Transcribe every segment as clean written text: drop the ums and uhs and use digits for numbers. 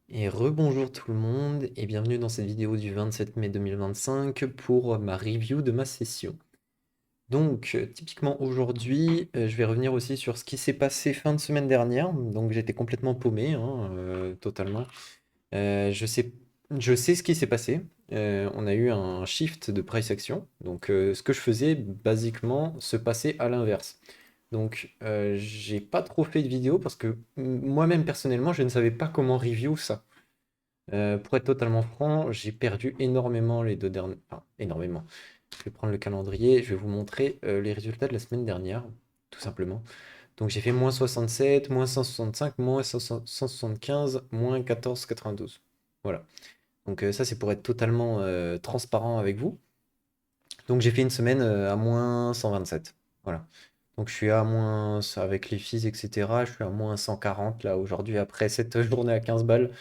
Et rebonjour tout le monde et bienvenue dans cette vidéo du 27 mai 2025 pour ma review de ma session. Donc typiquement aujourd'hui, je vais revenir aussi sur ce qui s'est passé fin de semaine dernière. Donc j'étais complètement paumé, hein, totalement. Je sais, je sais ce qui s'est passé. On a eu un shift de price action. Donc ce que je faisais, basiquement, se passait à l'inverse. Donc j'ai pas trop fait de vidéo parce que moi-même personnellement, je ne savais pas comment review ça. Pour être totalement franc, j'ai perdu énormément les deux derniers. Enfin, énormément. Je vais prendre le calendrier, je vais vous montrer les résultats de la semaine dernière, tout simplement. Donc j'ai fait moins 67, moins 165, moins 175, moins 14,92. Voilà. Donc ça, c'est pour être totalement transparent avec vous. Donc j'ai fait une semaine à moins 127. Voilà. Donc je suis à moins, avec les fees, etc., je suis à moins 140 là aujourd'hui après cette journée à 15 balles.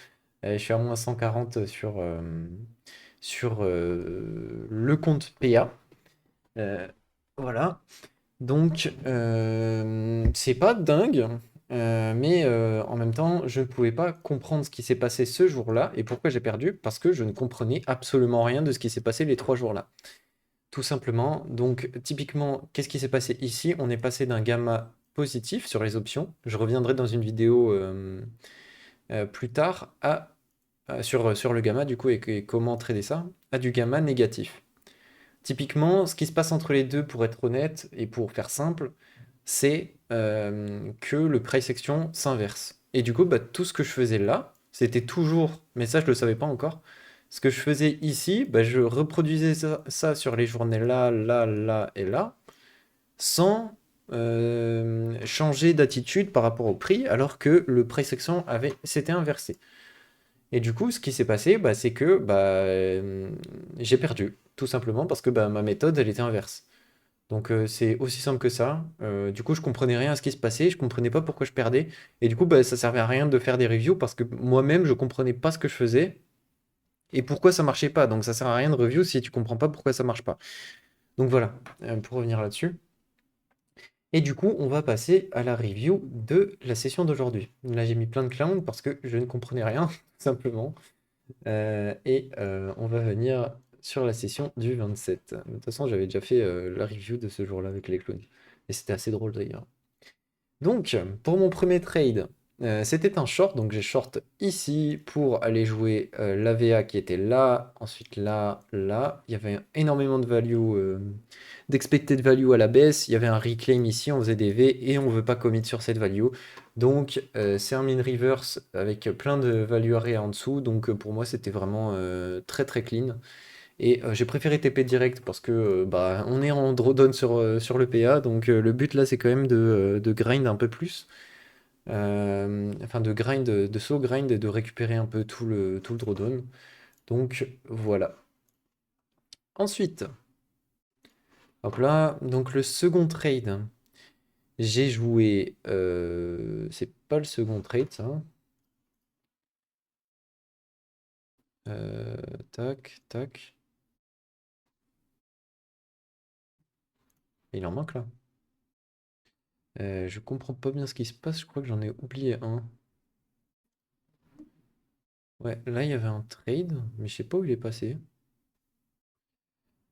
Je suis à moins 140 sur le compte PA. Euh, voilà. Donc, c'est pas dingue, mais en même temps, je ne pouvais pas comprendre ce qui s'est passé ce jour-là et pourquoi j'ai perdu, parce que je ne comprenais absolument rien de ce qui s'est passé les 3 jours-là. Tout simplement. Donc, typiquement, qu'est-ce qui s'est passé ici? On est passé d'un gamma positif sur les options. Je reviendrai dans une vidéo plus tard sur le gamma du coup et comment trader ça, à du gamma négatif. Typiquement, ce qui se passe entre les deux, pour être honnête et pour faire simple, c'est que le price action s'inverse. Et du coup, bah, tout ce que je faisais là, c'était toujours, mais ça je le savais pas encore, ce que je faisais ici, bah, je reproduisais ça sur les journées là, là, là et là, sans changer d'attitude par rapport au prix, alors que le price action s'était inversé. Et du coup, ce qui s'est passé, bah, c'est que j'ai perdu, tout simplement parce que bah, ma méthode, elle était inverse. Donc c'est aussi simple que ça. Du coup, je comprenais rien à ce qui se passait, je comprenais pas pourquoi je perdais. Et du coup, bah, ça servait à rien de faire des reviews parce que moi-même, je comprenais pas ce que je faisais et pourquoi ça marchait pas. Donc ça sert à rien de review si tu comprends pas pourquoi ça marche pas. Donc voilà, pour revenir là-dessus. Et du coup, on va passer à la review de la session d'aujourd'hui. Là, j'ai mis plein de clowns parce que je ne comprenais rien, tout simplement. On va venir sur la session du 27. De toute façon, j'avais déjà fait la review de ce jour-là avec les clones. Et c'était assez drôle d'ailleurs. Donc, pour mon premier trade, c'était un short. Donc, j'ai short ici pour aller jouer l'AVA qui était là, ensuite là, là. Il y avait énormément de value, d'expected value à la baisse. Il y avait un reclaim ici, on faisait des V et on veut pas commit sur cette value. Donc, c'est un min reverse avec plein de value array en dessous. Donc, pour moi, c'était vraiment très très clean. Et j'ai préféré TP direct parce que bah, on est en drawdown sur le PA, donc le but là c'est quand même de grind un peu plus. Enfin de grind, de slow grind et de récupérer un peu tout le drawdown. Donc voilà. Ensuite, hop là, donc le second trade, j'ai joué. C'est pas le second trade ça. Euh, tac, tac. Il en manque là. Je comprends pas bien ce qui se passe, je crois que j'en ai oublié un. Ouais, là il y avait un trade, mais je sais pas où il est passé.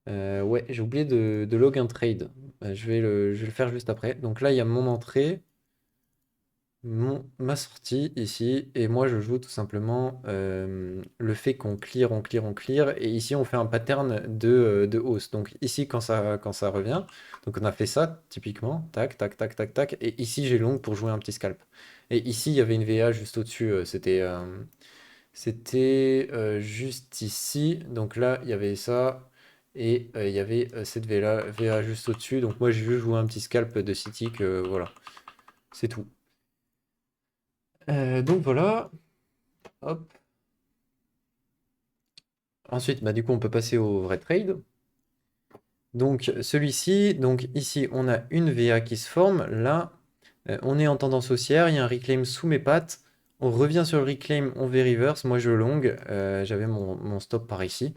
Ouais, j'ai oublié de log un trade. Je vais le faire juste après. Donc là, il y a mon entrée, ma sortie ici, et moi je joue tout simplement le fait qu'on clear, on clear, on clear, et ici on fait un pattern de hausse. Donc ici quand ça revient, donc on a fait ça typiquement, tac, tac, tac, tac, tac, et ici j'ai long pour jouer un petit scalp. Et ici il y avait une VA juste au-dessus, c'était juste ici. Donc là, il y avait ça. Et il y avait cette VA juste au-dessus. Donc moi, j'ai juste joué un petit scalp de City. Voilà, c'est tout. Donc voilà. Hop. Ensuite, bah, du coup, on peut passer au vrai trade. Donc celui-ci, donc ici, on a une VA qui se forme. Là, on est en tendance haussière. Il y a un reclaim sous mes pattes. On revient sur le reclaim, on fait reverse. Moi, je long. J'avais mon stop par ici.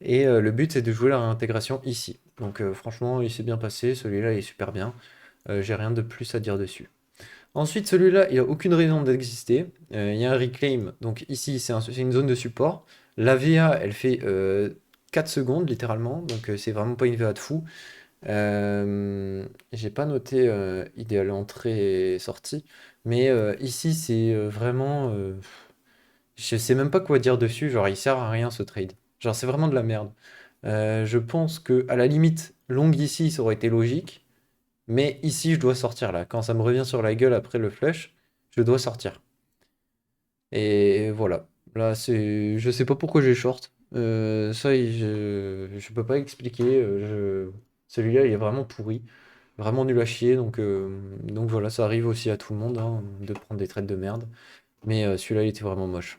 Et le but, c'est de jouer la réintégration ici. Donc franchement, il s'est bien passé. Celui-là, il est super bien. J'ai rien de plus à dire dessus. Ensuite, celui-là, il a aucune raison d'exister. Il y a un reclaim, donc ici, c'est une zone de support. La VA, elle fait 4 secondes, littéralement, donc c'est vraiment pas une VA de fou. J'ai pas noté idéal entrée et sortie, mais ici, c'est vraiment... je sais même pas quoi dire dessus, genre il sert à rien ce trade. Genre c'est vraiment de la merde. Je pense que à la limite, long ici, ça aurait été logique. Mais ici, je dois sortir là. Quand ça me revient sur la gueule après le flush, je dois sortir. Et voilà. Là, je sais pas pourquoi j'ai short. Ça, je peux pas expliquer. Celui-là, il est vraiment pourri. Vraiment nul à chier. Donc voilà, ça arrive aussi à tout le monde hein, de prendre des trades de merde. Mais celui-là, il était vraiment moche.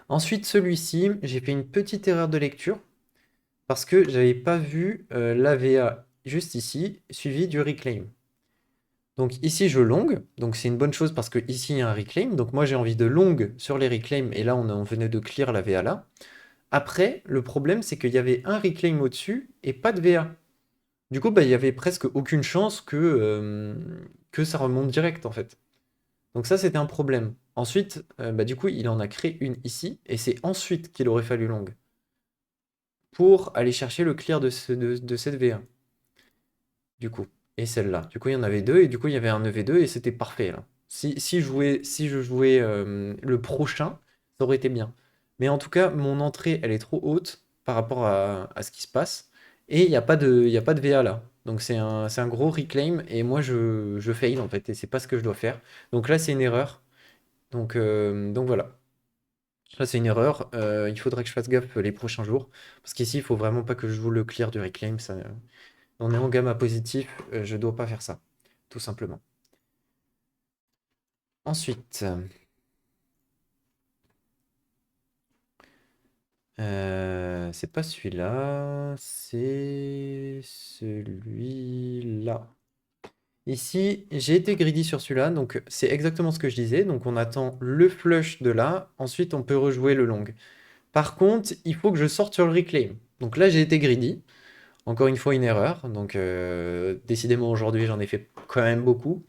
Ensuite, celui-ci, j'ai fait une petite erreur de lecture. Parce que j'avais pas vu l'AVA juste ici, suivi du reclaim. Donc ici je long, donc c'est une bonne chose parce que ici il y a un reclaim, donc moi j'ai envie de long sur les reclaims et là on venait de clear la VA là. Après, le problème c'est qu'il y avait un reclaim au-dessus et pas de VA. Du coup bah, il y avait presque aucune chance que ça remonte direct en fait. Donc ça c'était un problème. Ensuite, bah, du coup il en a créé une ici et c'est ensuite qu'il aurait fallu long pour aller chercher le clear de cette VA. Du coup. Et celle-là. Du coup, il y en avait deux, et du coup, il y avait un EV2, et c'était parfait, là. Si je jouais le prochain, ça aurait été bien. Mais en tout cas, mon entrée, elle est trop haute par rapport à ce qui se passe, et il y a pas de VA là. Donc c'est un gros reclaim, et moi, je fail, en fait, et c'est pas ce que je dois faire. Donc là, c'est une erreur. Donc voilà. Là, c'est une erreur. Il faudrait que je fasse gaffe les prochains jours, parce qu'ici, il faut vraiment pas que je joue le clear du reclaim, ça, on est en gamma positif, je dois pas faire ça, tout simplement. Ensuite, c'est pas celui-là, c'est celui-là. Ici, j'ai été greedy sur celui-là, donc c'est exactement ce que je disais. Donc on attend le flush de là, ensuite on peut rejouer le long. Par contre, il faut que je sorte sur le reclaim. Donc là, j'ai été greedy. Encore une fois, une erreur. Donc décidément, aujourd'hui, j'en ai fait quand même beaucoup.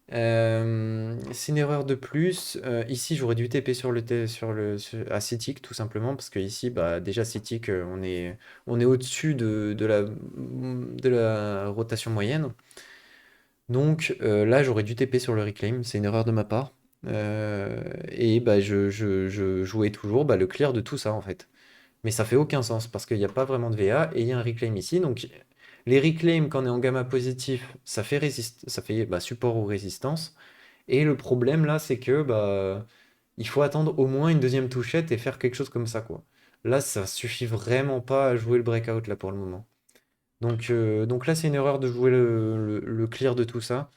C'est une erreur de plus. Ici, j'aurais dû TP à Cytic, tout simplement, parce que ici, bah, déjà, Cytic, on est au-dessus de la rotation moyenne. Donc là, j'aurais dû TP sur le reclaim, c'est une erreur de ma part. Et bah, je jouais toujours bah, le clear de tout ça, en fait. Mais ça fait aucun sens, parce qu'il n'y a pas vraiment de VA, et il y a un reclaim ici. Donc les reclaims, quand on est en gamma positif, ça fait bah, support ou résistance. Et le problème là, c'est que bah, il faut attendre au moins une deuxième touchette et faire quelque chose comme ça, quoi. Là, ça suffit vraiment pas à jouer le breakout là pour le moment. Donc là, c'est une erreur de jouer le clear de tout ça.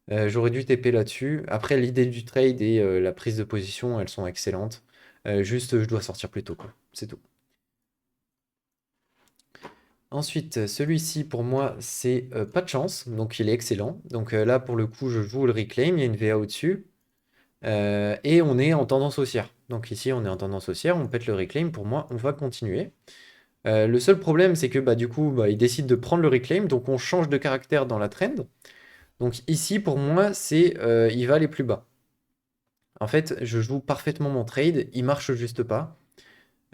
J'aurais dû TP là-dessus. Après, l'idée du trade et la prise de position, elles sont excellentes. Juste, je dois sortir plus tôt, quoi. C'est tout. Ensuite, celui-ci, pour moi, c'est pas de chance. Donc, il est excellent. Donc là, pour le coup, je joue le reclaim. Il y a une VA au-dessus. Et on est en tendance haussière. Donc ici, on est en tendance haussière, on pète le reclaim. Pour moi, on va continuer. Le seul problème, c'est que bah, du coup, bah, il décide de prendre le reclaim, donc on change de caractère dans la trend. Donc ici, pour moi, il va aller plus bas. En fait, je joue parfaitement mon trade, il marche juste pas,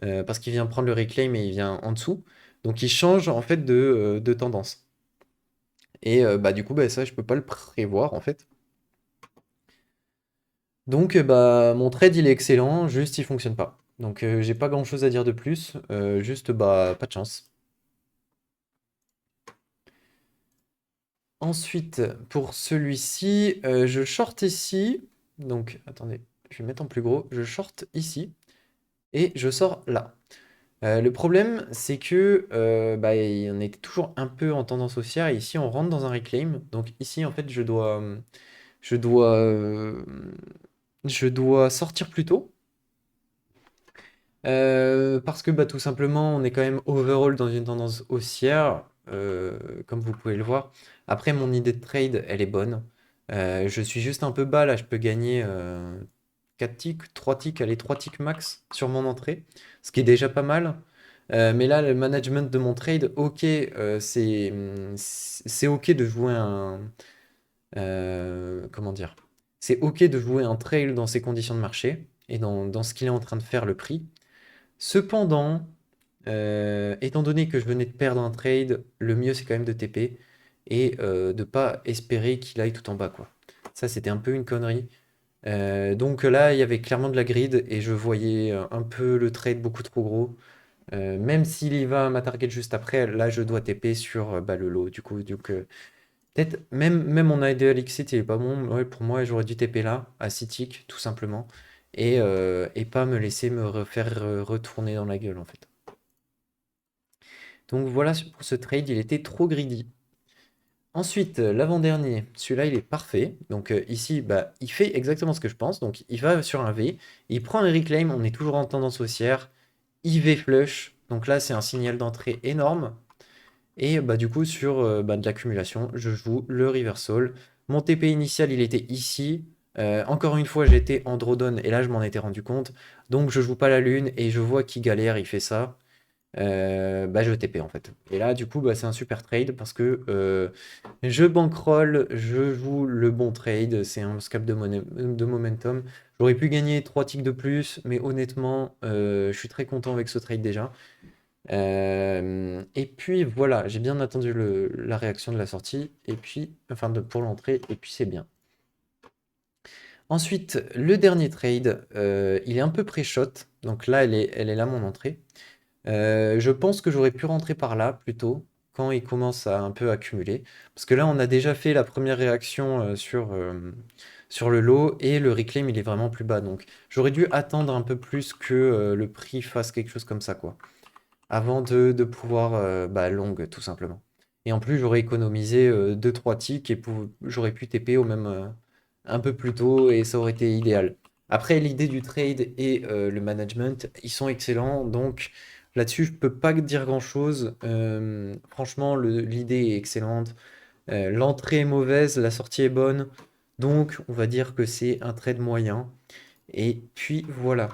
parce qu'il vient prendre le reclaim et il vient en dessous. Donc il change en fait de tendance. Et bah, du coup, bah, ça, je peux pas le prévoir en fait. Donc, bah, mon trade, il est excellent, juste il fonctionne pas. Donc, j'ai pas grand-chose à dire de plus, juste, bah, pas de chance. Ensuite, pour celui-ci, je short ici. Donc, attendez, je vais mettre en plus gros. Je short ici et je sors là. Le problème, c'est que bah, on était toujours un peu en tendance haussière et ici, on rentre dans un reclaim. Donc, ici, en fait, je dois, euh, je dois sortir plus tôt. Parce que bah, tout simplement, on est quand même overall dans une tendance haussière, comme vous pouvez le voir. Après, mon idée de trade, elle est bonne. Je suis juste un peu bas là, je peux gagner 4 ticks, 3 ticks, allez, 3 ticks max sur mon entrée, ce qui est déjà pas mal. Mais là, le management de mon trade, ok, c'est ok de jouer comment dire? C'est OK de jouer un trail dans ces conditions de marché et dans ce qu'il est en train de faire, le prix. Cependant, étant donné que je venais de perdre un trade, le mieux c'est quand même de TP et de pas espérer qu'il aille tout en bas, quoi. Ça, c'était un peu une connerie. Donc là, il y avait clairement de la grid et je voyais un peu le trade beaucoup trop gros. Même s'il y va à ma target juste après, là je dois TP sur bah, le lot. Du coup, peut-être même mon idéal exit il est pas bon. Ouais, pour moi, j'aurais dû TP là, à 6 ticks, tout simplement. Et pas me laisser me refaire retourner dans la gueule en fait. Donc voilà pour ce trade, il était trop greedy. Ensuite, l'avant-dernier, celui-là il est parfait. Donc ici, bah, il fait exactement ce que je pense. Donc il va sur un V, il prend un reclaim, on est toujours en tendance haussière. IV flush, donc là c'est un signal d'entrée énorme. Et bah, du coup, sur bah, de l'accumulation, je joue le reversal. Mon TP initial, il était ici. Encore une fois, j'étais en drawdown et là, je m'en étais rendu compte. Donc, je joue pas la lune et je vois qu'il galère, il fait ça. Bah, je TP en fait. Et là, du coup, bah, c'est un super trade parce que je bankroll, je joue le bon trade. C'est un scalp de momentum. J'aurais pu gagner 3 ticks de plus, mais honnêtement, je suis très content avec ce trade déjà. Et puis voilà, j'ai bien attendu la réaction de la sortie, et puis, enfin pour l'entrée, et puis c'est bien. Ensuite, le dernier trade, il est un peu pré-shot, donc là, elle est là mon entrée. Je pense que j'aurais pu rentrer par là plutôt, quand il commence à un peu accumuler. Parce que là, on a déjà fait la première réaction sur le lot, et le reclaim, il est vraiment plus bas. Donc j'aurais dû attendre un peu plus que le prix fasse quelque chose comme ça, quoi avant de pouvoir bah, long, tout simplement. Et en plus, j'aurais économisé 2-3 ticks et j'aurais pu TP au même un peu plus tôt et ça aurait été idéal. Après, l'idée du trade et le management, ils sont excellents. Donc là-dessus, je peux pas dire grand-chose. Franchement, l'idée est excellente. L'entrée est mauvaise, la sortie est bonne. Donc, on va dire que c'est un trade moyen. Et puis voilà.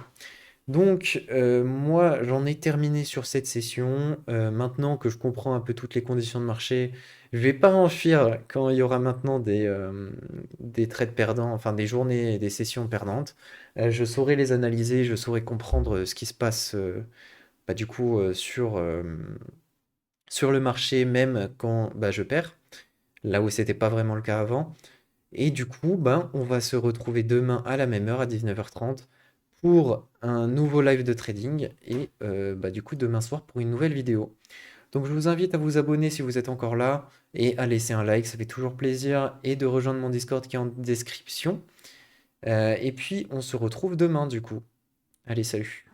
Donc, moi, j'en ai terminé sur cette session. Maintenant que je comprends un peu toutes les conditions de marché, je vais pas en fuir quand il y aura maintenant des trades perdants, enfin des journées et des sessions perdantes. Je saurai les analyser, je saurai comprendre ce qui se passe bah, du coup sur le marché, même quand bah, je perds, là où c'était pas vraiment le cas avant. Et du coup, ben, on va se retrouver demain à la même heure, à 19h30, pour un nouveau live de trading. Et bah, du coup, demain soir pour une nouvelle vidéo. Donc je vous invite à vous abonner si vous êtes encore là et à laisser un like, ça fait toujours plaisir. Et de rejoindre mon Discord qui est en description. Et puis, on se retrouve demain du coup. Allez, salut.